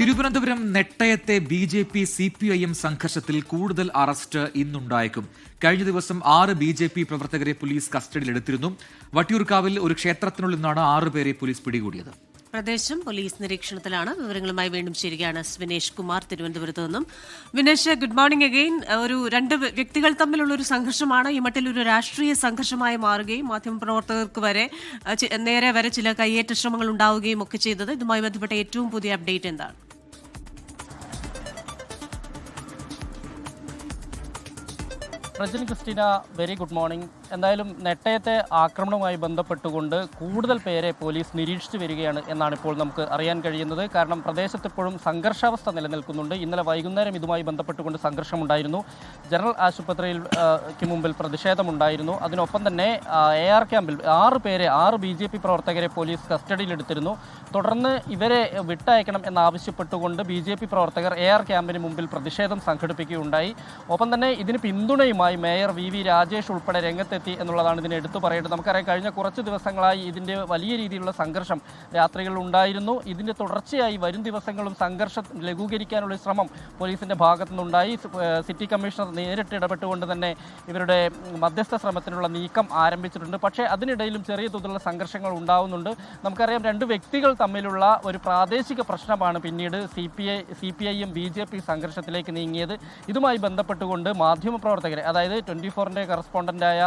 Thiruvananthapuram നെട്ടയത്തെ BJP CPIM സംഘർഷത്തിൽ കൂടുതൽ arrest ഇന്നുണ്ടായേക്കും. കഴിഞ്ഞ ദിവസം 6 BJP പ്രവർത്തകരെ പോലീസ് കസ്റ്റഡിയിലെടുത്തിരുന്നു. വട്ടിയൂർക്കാവിൽ ഒരു ക്ഷേത്രത്തിനുള്ളിൽ നിന്നാണ് 6 പേരെ പോലീസ് പിടികൂടിയത്. പ്രദേശം പോലീസ് നിരീക്ഷണത്തിലാണ്. വിവരങ്ങളുമായി വീണ്ടും ചേരുകയാണ് വിനേഷ് കുമാർ തിരുവനന്തപുരത്ത് നിന്നും. Vinesh, good morning again. രണ്ട് വ്യക്തികൾ തമ്മിലുള്ള ഒരു സംഘർഷമാണ് ഈ മട്ടിൽ ഒരു രാഷ്ട്രീയ സംഘർഷമായി മാറുകയും മാധ്യമപ്രവർത്തകർക്ക് വരെ നേരെ വരെ ചില കയ്യേറ്റ ശ്രമങ്ങൾ ഉണ്ടാവുകയും ഒക്കെ ചെയ്തത്. ഇതുമായി ബന്ധപ്പെട്ട ഏറ്റവും പുതിയ അപ്ഡേറ്റ് എന്താണ്? Rajani Christina, very good morning. എന്തായാലും നെട്ടയത്തെ ആക്രമണവുമായി ബന്ധപ്പെട്ടുകൊണ്ട് കൂടുതൽ പേരെ പോലീസ് നിരീക്ഷിച്ചു വരികയാണ് എന്നാണ് ഇപ്പോൾ നമുക്ക് അറിയാൻ കഴിയുന്നത്. കാരണം പ്രദേശത്ത് ഇപ്പോഴും സംഘർഷാവസ്ഥ നിലനിൽക്കുന്നുണ്ട്. ഇന്നലെ വൈകുന്നേരം ഇതുമായി ബന്ധപ്പെട്ടുകൊണ്ട് സംഘർഷമുണ്ടായിരുന്നു. ജനറൽ ആശുപത്രിയിൽ മുമ്പിൽ പ്രതിഷേധമുണ്ടായിരുന്നു. അതിനൊപ്പം തന്നെ AR ക്യാമ്പിൽ 6 BJP പ്രവർത്തകരെ പോലീസ് കസ്റ്റഡിയിലെടുത്തിരുന്നു. തുടർന്ന് ഇവരെ വിട്ടയക്കണം എന്നാവശ്യപ്പെട്ടുകൊണ്ട് BJP പ്രവർത്തകർ AR ക്യാമ്പിന് മുമ്പിൽ പ്രതിഷേധം സംഘടിപ്പിക്കുകയുണ്ടായി. ഒപ്പം തന്നെ ഇതിന് പിന്തുണയുമായി മേയർ VV രാജേഷ് ഉൾപ്പെടെ രംഗത്തെത്തി എന്നുള്ളതാണ് ഇതിനെ എടുത്തു പറയേണ്ടത്. നമുക്കറിയാം, കഴിഞ്ഞ കുറച്ച് ദിവസങ്ങളായി ഇതിൻ്റെ വലിയ രീതിയിലുള്ള സംഘർഷം രാത്രികളിൽ ഉണ്ടായിരുന്നു. ഇതിൻ്റെ തുടർച്ചയായി വരും ദിവസങ്ങളും സംഘർഷം ലഘൂകരിക്കാനുള്ള ശ്രമം പോലീസിൻ്റെ ഭാഗത്തുനിന്നുണ്ടായി. സിറ്റി കമ്മീഷണർ നേരിട്ട് ഇടപെട്ടുകൊണ്ട് തന്നെ ഇവരുടെ മധ്യസ്ഥ ശ്രമത്തിനുള്ള നീക്കം ആരംഭിച്ചിട്ടുണ്ട്. പക്ഷേ അതിനിടയിലും ചെറിയ തോതിലുള്ള സംഘർഷങ്ങൾ ഉണ്ടാവുന്നുണ്ട്. നമുക്കറിയാം, 2 വ്യക്തികൾ തമ്മിലുള്ള ഒരു പ്രാദേശിക പ്രശ്നമാണ് പിന്നീട് CPIM BJP സംഘർഷത്തിലേക്ക് നീങ്ങിയത്. ഇതുമായി ബന്ധപ്പെട്ടുകൊണ്ട് മാധ്യമപ്രവർത്തകരെ, അതായത് 24-ൻ്റെ കറസ്പോണ്ടൻ്റായ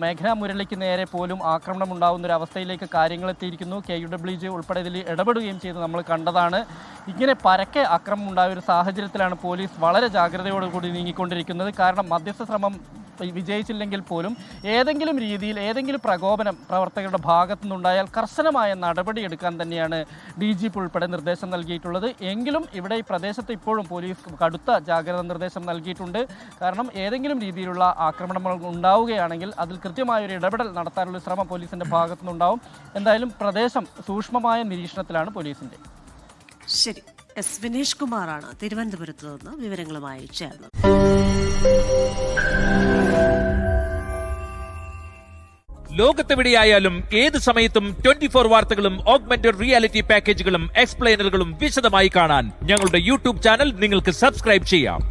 മേഘന മുരളിക്ക് നേരെ പോലും ആക്രമണം ഉണ്ടാകുന്ന ഒരു അവസ്ഥയിലേക്ക് കാര്യങ്ങൾ എത്തിയിരിക്കുന്നു. KUWJ ഉൾപ്പെടെ ഇതിൽ ഇടപെടുകയും ചെയ്ത് നമ്മൾ കണ്ടതാണ്. ഇങ്ങനെ പരക്കെ ആക്രമണം ഉണ്ടായ ഒരു സാഹചര്യത്തിലാണ് പോലീസ് വളരെ ജാഗ്രതയോടുകൂടി നീങ്ങിക്കൊണ്ടിരിക്കുന്നത്. കാരണം മധ്യസ്ഥ ശ്രമം വിജയിച്ചില്ലെങ്കിൽ പോലും ഏതെങ്കിലും രീതിയിൽ ഏതെങ്കിലും പ്രകോപനം പ്രവർത്തകരുടെ ഭാഗത്തു നിന്നുണ്ടായാൽ കർശനമായ നടപടിയെടുക്കാൻ തന്നെയാണ് DGP ഉൾപ്പെടെ നിർദ്ദേശം നൽകിയിട്ടുള്ളത്. എങ്കിലും ഇവിടെ ഈ പ്രദേശത്ത് ഇപ്പോഴും പോലീസ് കടുത്ത ജാഗ്രതാ നിർദ്ദേശം നൽകിയിട്ടുണ്ട്. കാരണം ഏതെങ്കിലും രീതിയിലുള്ള ആക്രമണങ്ങൾ ഉണ്ടാവുകയാണെങ്കിൽ അതിൽ കൃത്യമായൊരു ഇടപെടൽ നടത്താനുള്ള ശ്രമം പോലീസിൻ്റെ ഭാഗത്തു നിന്നുണ്ടാവും. എന്തായാലും പ്രദേശം സൂക്ഷ്മമായ നിരീക്ഷണത്തിലാണ് പോലീസിൻ്റെ. ശരി, വിനേഷ് കുമാറാണ് തിരുവനന്തപുരത്ത് നിന്ന് വിവരങ്ങളുമായി ചേർന്നത്. ലോകത്തെവിടെയായാലും ഏത് സമയത്തും 24 വാർത്തകളും ഓഗ്മെന്റഡ് റിയാലിറ്റി പാക്കേജുകളും എക്സ്പ്ലെയിനറുകളും വിശദമായി കാണാൻ ഞങ്ങളുടെ YouTube ചാനൽ നിങ്ങൾക്ക് സബ്സ്ക്രൈബ് ചെയ്യാം.